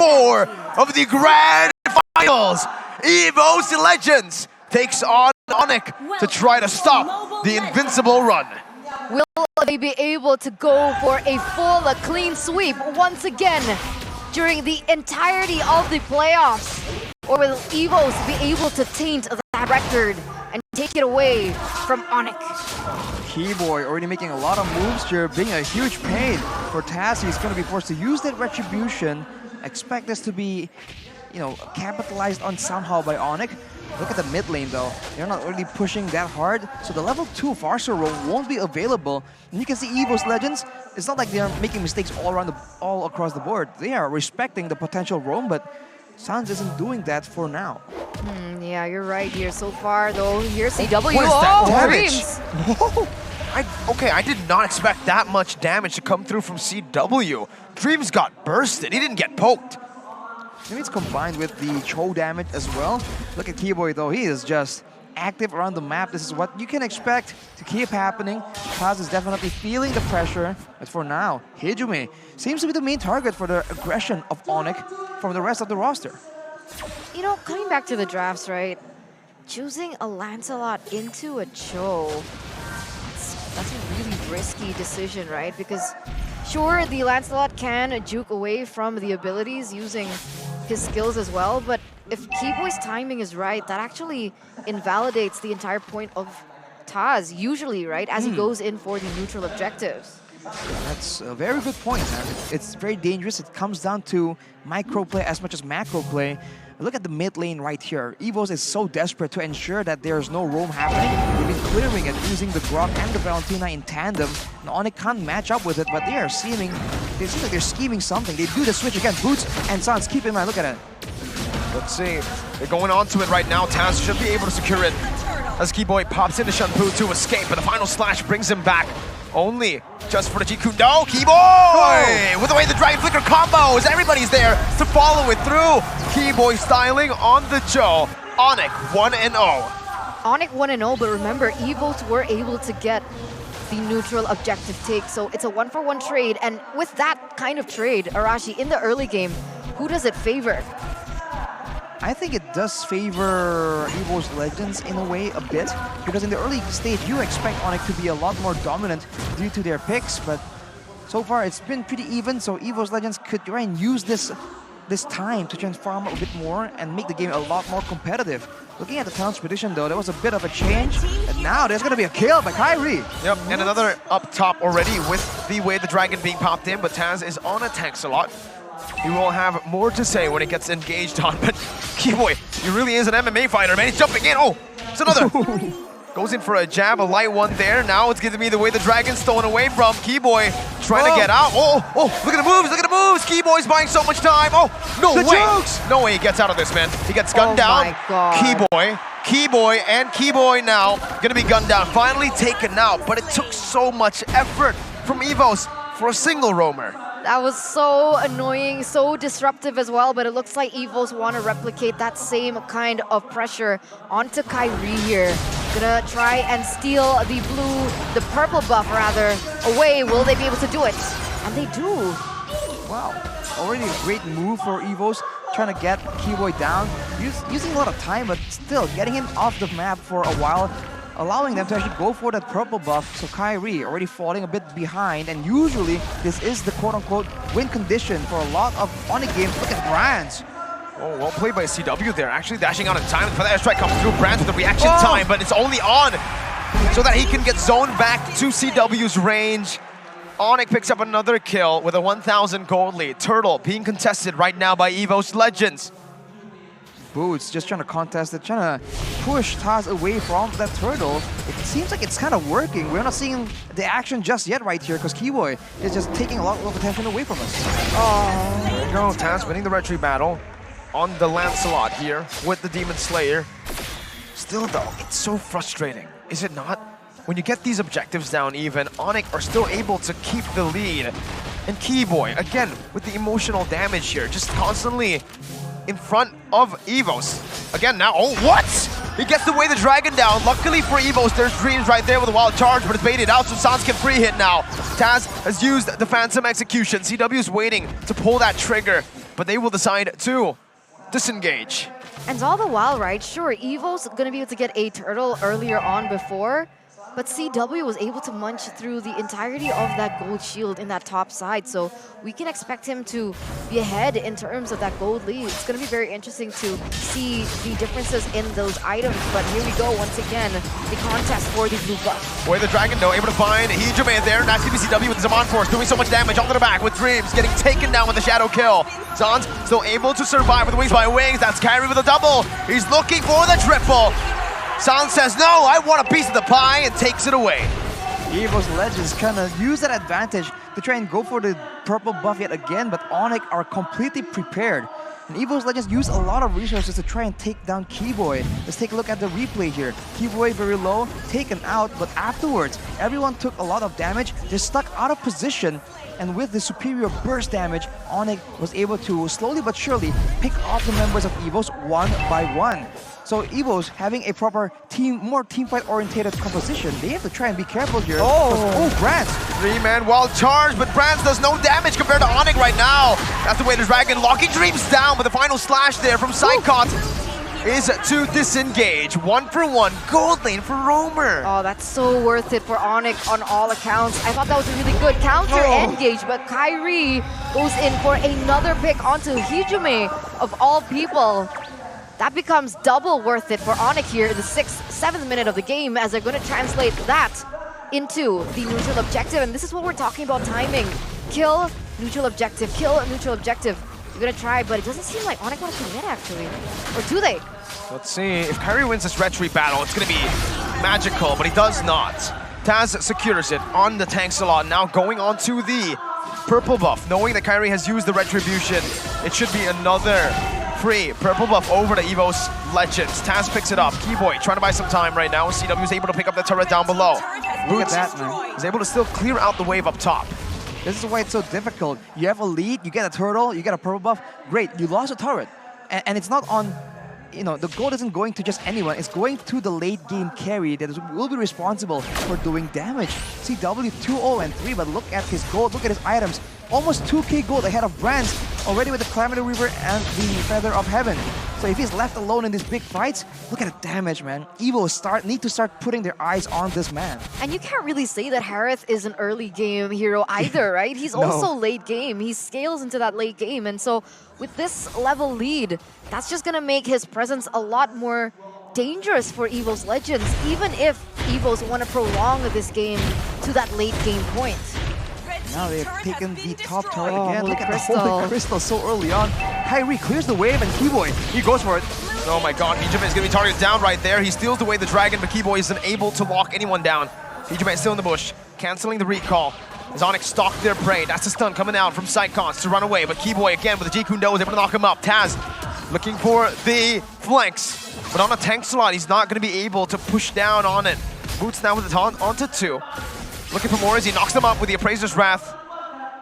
4 of the Grand Finals. Evos Legends takes on Onic to try to stop the invincible run. Will they be able to go for a full clean sweep once again during the entirety of the playoffs? Or will Evos be able to taint that record and take it away from Onic? Keyboy already making a lot of moves here, being a huge pain for Taz. He's going to be forced to use that retribution. Expect this to be, capitalized on somehow by Onic. Look at the mid lane though. They're not really pushing that hard, so the level 2 Farsa roam won't be available. And you can see Evos Legends, it's not like they're making mistakes all across the board. They are respecting the potential roam, but Sans isn't doing that for now. Yeah, you're right here. So far though, here's CW. What is that damage? Dreams. Okay, I did not expect that much damage to come through from CW. Dreams got bursted, he didn't get poked. Maybe it's combined with the Cho damage as well. Look at Keyboy though, he is just active around the map. This is what you can expect to keep happening. Taz is definitely feeling the pressure, but for now, Hijumi seems to be the main target for the aggression of Onic from the rest of the roster. Coming back to the drafts, right? Choosing a Lancelot into a Cho, that's a really risky decision, right? Because sure, the Lancelot can juke away from the abilities using his skills as well, but if Keyboy's timing is right, that actually invalidates the entire point of Taz, usually, right? As he goes in for the neutral objectives. That's a very good point, man. It's very dangerous. It comes down to micro play as much as macro play. Look at the mid lane right here. Evos is so desperate to ensure that there's no roam happening. They've been clearing it using the Grok and the Valentina in tandem. And Onic can't match up with it, but they seem like they're scheming something. They do the switch again. Boots and Sans, keep in mind, look at it. Let's see. They're going on to it right now. Taz should be able to secure it as Keyboy pops into Shanpu to escape, but the final slash brings him back. Only just for the Jiku. No, Keyboy! With the way the Dragon Flicker combos, everybody's there to follow it through. Keyboy styling on the Joe. Onic 1-0. Onic 1-0, but remember, Evos were able to get the neutral objective take, so it's a 1-for-1 trade. And with that kind of trade, Arashi, in the early game, who does it favor? I think it does favor Evos Legends in a way a bit, because in the early stage you expect Onic to be a lot more dominant due to their picks, but so far it's been pretty even, so Evos Legends could try and use this time to transform a bit more and make the game a lot more competitive. Looking at the Talent's prediction though, there was a bit of a change, and now there's gonna be a kill by Kyrie. Yep, and another up top already with the way the Dragon being popped in, but Taz is on attacks a lot. He will have more to say when it gets engaged on, but Keyboy, he really is an MMA fighter, man. He's jumping in. Oh, it's another. Goes in for a jab, a light one there. Now it's giving me the way the Dragon's stolen away from Keyboy, trying to get out. Oh, look at the moves, look at the moves. Keyboy's buying so much time. Oh, no way. No way he gets out of this, man. He gets gunned down. My God. Keyboy now gonna be gunned down. Finally taken out, but it took so much effort from Evos for a single roamer. That was so annoying, so disruptive as well, but it looks like Evos want to replicate that same kind of pressure onto Kyrie here. Gonna try and steal the purple buff rather, away. Will they be able to do it? And they do. Wow, already a great move for Evos, trying to get Keyboy down, using a lot of time, but still getting him off the map for a while, allowing them to actually go for that purple buff. So Kyrie already falling a bit behind, and usually this is the quote-unquote win condition for a lot of Onic games. Look at Brands. Oh, well played by CW there, actually dashing out in time for that airstrike comes through. Brands with the reaction time, but it's only on so that he can get zoned back to CW's range. Onic picks up another kill with a 1,000 gold lead. Turtle being contested right now by Evos Legends. Boots just trying to contest it, trying to push Taz away from that turtle. It seems like it's kind of working. We're not seeing the action just yet right here because Keyboy is just taking a lot of attention away from us. Oh, there you go. Taz winning the retreat battle on the Lancelot here with the Demon Slayer. Still though, it's so frustrating, is it not? When you get these objectives down even, Onic are still able to keep the lead. And Keyboy, again, with the emotional damage here, just constantly in front of Evos. Again now, oh, what? He gets the way the Dragon down. Luckily for Evos, there's Dreams right there with a wild charge, but it's baited out, so Sans can free hit now. Taz has used the Phantom Execution. CW's waiting to pull that trigger. but they will decide to disengage. And all the while, right, sure, Evos gonna be able to get a turtle earlier on before, but CW was able to munch through the entirety of that gold shield in that top side, so we can expect him to be ahead in terms of that gold lead. It's gonna be very interesting to see the differences in those items, but here we go once again, the contest for the blue buff. Boy, the Dragon, though, able to find Hijime there. Nice CW with the Zaman Force, doing so much damage onto the back with Dreams, getting taken down with the Shadow Kill. Zan's still able to survive with Wings by Wings. That's Kyrie with a double. He's looking for the triple. San says, no, I want a piece of the pie, and takes it away. Evos Legends kind of use that advantage to try and go for the purple buff yet again, but Onic are completely prepared. And Evos Legends use a lot of resources to try and take down Keyboy. Let's take a look at the replay here. Keyboy very low, taken out, but afterwards, everyone took a lot of damage. They're stuck out of position, and with the superior burst damage, Onic was able to slowly but surely pick off the members of Evos one by one. So Evos having a proper more team fight oriented composition, they have to try and be careful here. Oh, Brands! 3-man wild charge, but Brands does no damage compared to Onic right now. That's the way the Dragon locking Dreams down, but the final slash there from Psychot is to disengage. 1-for-1 gold lane for Roamer. Oh, that's so worth it for Onic on all accounts. I thought that was a really good counter engage, but Kyrie goes in for another pick onto Hijime of all people. That becomes double worth it for Onic here in the 6th, 7th minute of the game, as they're going to translate that into the neutral objective. And this is what we're talking about timing. Kill, neutral objective, kill, neutral objective. You're going to try, but it doesn't seem like Onic want to commit, actually. Or do they? Let's see. If Kyrie wins this retreat battle, it's going to be magical, but he does not. Taz secures it on the tank slot, now going on to the purple buff. Knowing that Kyrie has used the retribution, it should be another free purple buff over to Evos Legends. Taz picks it up. Keyboy trying to buy some time right now. CW is able to pick up the turret down below. Look at that, man. Is able to still clear out the wave up top. This is why it's so difficult. You have a lead, you get a turtle, you get a purple buff. Great, you lost a turret. And it's not on, you know, the gold isn't going to just anyone. It's going to the late game carry that will be responsible for doing damage. CW 2-0 and 3, but look at his gold, look at his items. Almost 2k gold ahead of Brands, already with the Calamity Reaver and the Feather of Heaven. So if he's left alone in these big fights, look at the damage, man. Evos need to start putting their eyes on this man. And you can't really say that Harith is an early game hero either, right? He's also late game. He scales into that late game. And so with this level lead, that's just going to make his presence a lot more dangerous for Evos Legends, even if Evos want to prolong this game to that late game point. Now they've taken the top turret again. Look at the Holy Crystal so early on. Kyrie clears the wave and Keyboy, he goes for it. Oh my god, Hijime is going to be targeted down right there. He steals away the Dragon, but Keyboy isn't able to lock anyone down. Hijime is still in the bush, canceling the recall. As Onic stalked their prey. That's a stun coming out from Psychons to run away, but Keyboy again with the G-Kundo is able to knock him up. Taz looking for the flanks, but on a tank slot, he's not going to be able to push down on it. Boots now with the taunt onto 2. Looking for more as he knocks them up with the Appraiser's Wrath.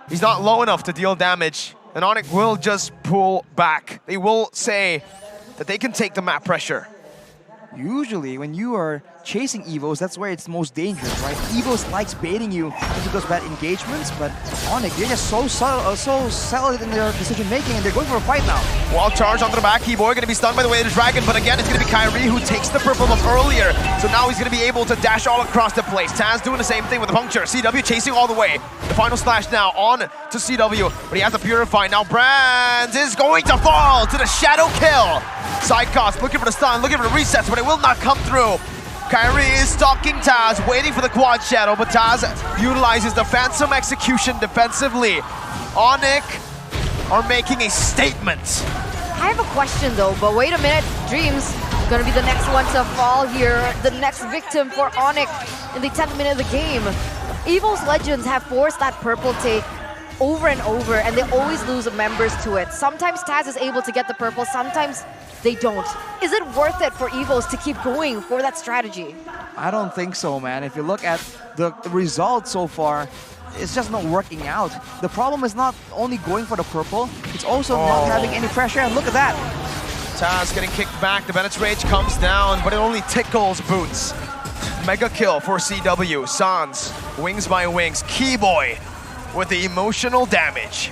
He's not low enough to deal damage, and Onic will just pull back. They will say that they can take the map pressure. Usually, when you are chasing Evos, that's where it's most dangerous, right? Evos likes baiting you into those bad engagements, but Onic, they're just so subtle, so solid in their decision-making, and they're going for a fight now. Wild charge onto the back. Keyboy going to be stunned by the way of the Dragon, but again, it's going to be Kyrie who takes the purple buff earlier. So now he's going to be able to dash all across the place. Taz doing the same thing with the puncture. CW chasing all the way. The final slash now on to CW, but he has to purify. Now Brands is going to fall to the Shadow Kill. Sidecost looking for the stun, looking for the resets, but it will not come through. Kyrie is stalking Taz, waiting for the quad shadow, but Taz utilizes the Phantom Execution defensively. Onic are making a statement. I have a question though, but wait a minute. Dreams gonna be the next one to fall here. The next victim for Onic in the 10th minute of the game. Evos Legends have forced that purple take over and over, and they always lose members to it. Sometimes Taz is able to get the purple, sometimes they don't. Is it worth it for Evos to keep going for that strategy? I don't think so, man. If you look at the results so far, it's just not working out. The problem is not only going for the purple, it's also not having any pressure, and look at that. Taz getting kicked back, the Bennett's Rage comes down, but it only tickles Boots. Mega kill for CW, Sans, Wings by Wings, Keyboy with the emotional damage.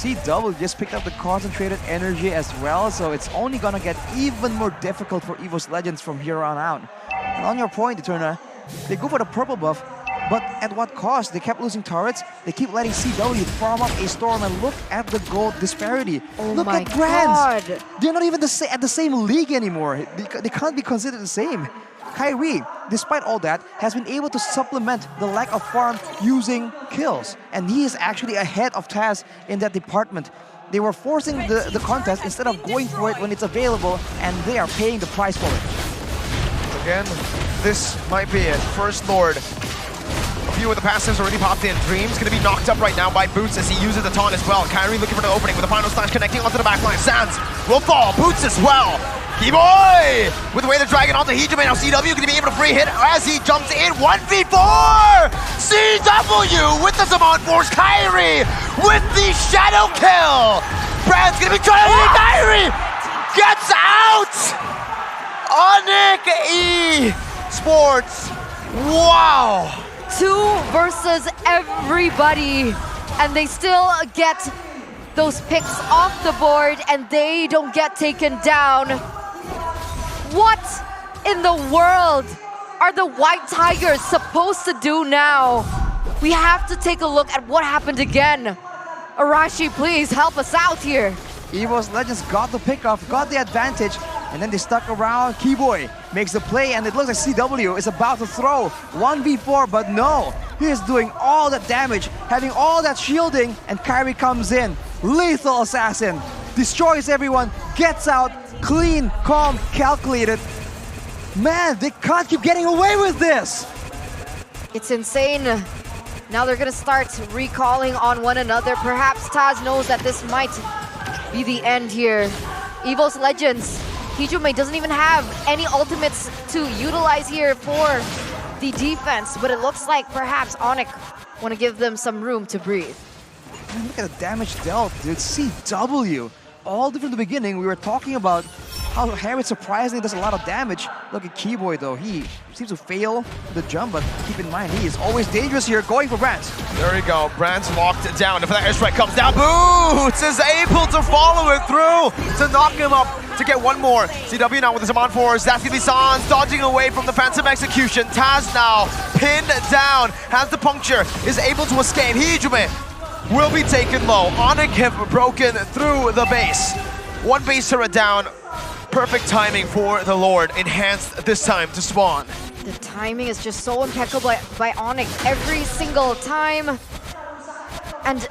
CW just picked up the concentrated energy as well, so it's only gonna get even more difficult for Evos Legends from here on out. And on your point, Eterna, they go for the purple buff, but at what cost? They kept losing turrets, they keep letting CW farm up a storm, and look at the gold disparity. Oh look my at Brands! God. They're not even at the same league anymore. They can't be considered the same. Kyrie, despite all that, has been able to supplement the lack of farm using kills. And he is actually ahead of Taz in that department. They were forcing the contest instead of going for it when it's available, and they are paying the price for it. Again, this might be it. First Lord. A few of the passives already popped in. Dream's gonna be knocked up right now by Boots as he uses the taunt as well. Kyrie looking for the opening with the final slash connecting onto the backline. Sands will fall. Boots as well. Boy with the way the dragon onto Hijime. Now CW gonna be able to free hit as he jumps in. 1v4! CW with the Zaman Force. Kyrie with the shadow kill. Brad's gonna be trying to hit Kyrie. Gets out! Onic Sports. Wow! 2 versus everybody, and they still get those picks off the board, and they don't get taken down. What in the world are the White Tigers supposed to do now? We have to take a look at what happened again. Arashi, please help us out here. Evos Legends got the pickoff, got the advantage, and then they stuck around. Keyboy makes the play, and it looks like CW is about to throw 1v4, but no. He is doing all that damage, having all that shielding, and Kyrie comes in. Lethal assassin, destroys everyone, gets out, clean, calm, calculated. Man, they can't keep getting away with this. It's insane. Now they're gonna start recalling on one another. Perhaps Taz knows that this might be the end here. Evos Legends, Hijime doesn't even have any ultimates to utilize here for the defense, but it looks like perhaps Onic want to give them some room to breathe. Man, look at the damage dealt, dude. CW. All from the beginning, we were talking about how Harry surprisingly does a lot of damage. Look at Keyboy though, he seems to fail the jump, but keep in mind, he is always dangerous here, going for Brands. There we go, Brands locked it down. If that airstrike comes down, Boots is able to follow it through to knock him up to get one more. CW now with the Zaman Force, that's gonna be Sans dodging away from the Phantom Execution. Taz now pinned down, has the puncture, is able to escape. Hijime will be taken low. Onic have broken through the base. One base turret down. Perfect timing for the Lord, enhanced this time to spawn. The timing is just so impeccable by Onic every single time. And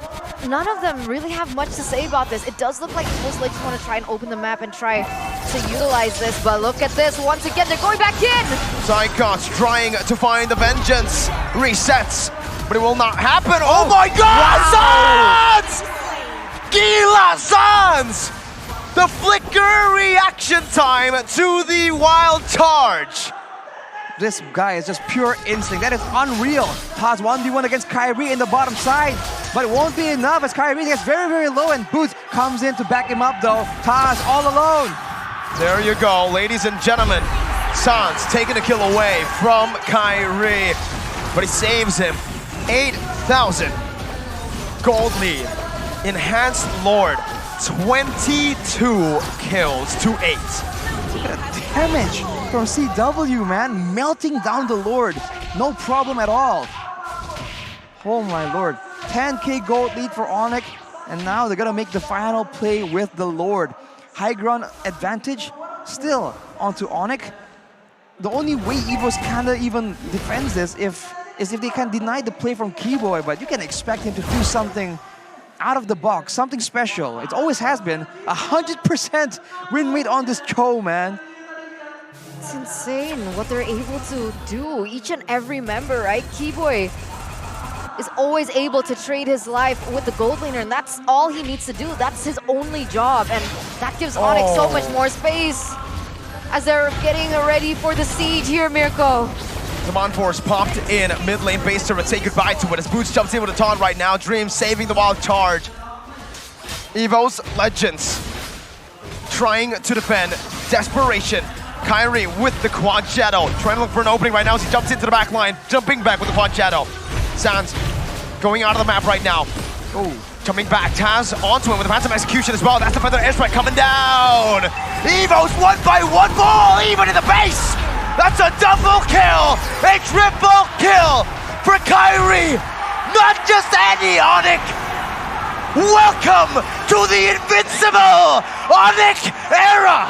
none of them really have much to say about this. It does look like most Legends want to try and open the map and try to utilize this, but look at this. Once again, they're going back in! Psychos trying to find the vengeance. Resets, but it will not happen. Oh my god! Wow. Sans! Gila Sans! The flicker reaction time to the wild charge. This guy is just pure instinct. That is unreal. Taz 1v1 against Kyrie in the bottom side, but it won't be enough as Kyrie gets very, very low, and Boots comes in to back him up though. Taz all alone. There you go, ladies and gentlemen. Sans taking a kill away from Kyrie, but he saves him. 8,000 gold lead. Enhanced Lord. 22 kills to 8. Look at the damage from CW, man. Melting down the Lord. No problem at all. Oh my lord. 10k gold lead for Onic. And now they're gonna make the final play with the Lord. High ground advantage still onto Onic. The only way Evos kinda even defends this is if they can deny the play from Keyboy, but you can expect him to do something out of the box, something special. It always has been 100% win rate on this show, man. It's insane what they're able to do. Each and every member, right? Keyboy is always able to trade his life with the gold laner, and that's all he needs to do. That's his only job, and that gives Onic so much more space as they're getting ready for the siege here, Mirko. Zaman Force popped in mid lane base to say goodbye to it as Boots jumps in with a taunt right now. Dream saving the wild charge. Evos Legends trying to defend. Desperation. Kyrie with the quad shadow. Trying to look for an opening right now as he jumps into the back line. Jumping back with the quad shadow. Sans going out of the map right now. Oh, Jumping back, Taz onto him with a Phantom Execution as well. That's the Feather Airstrike coming down. Evos 1x1 ball, even in the base. That's a double kill, a triple kill for Kyrie. Not just any Onic. Welcome to the invincible Onic era.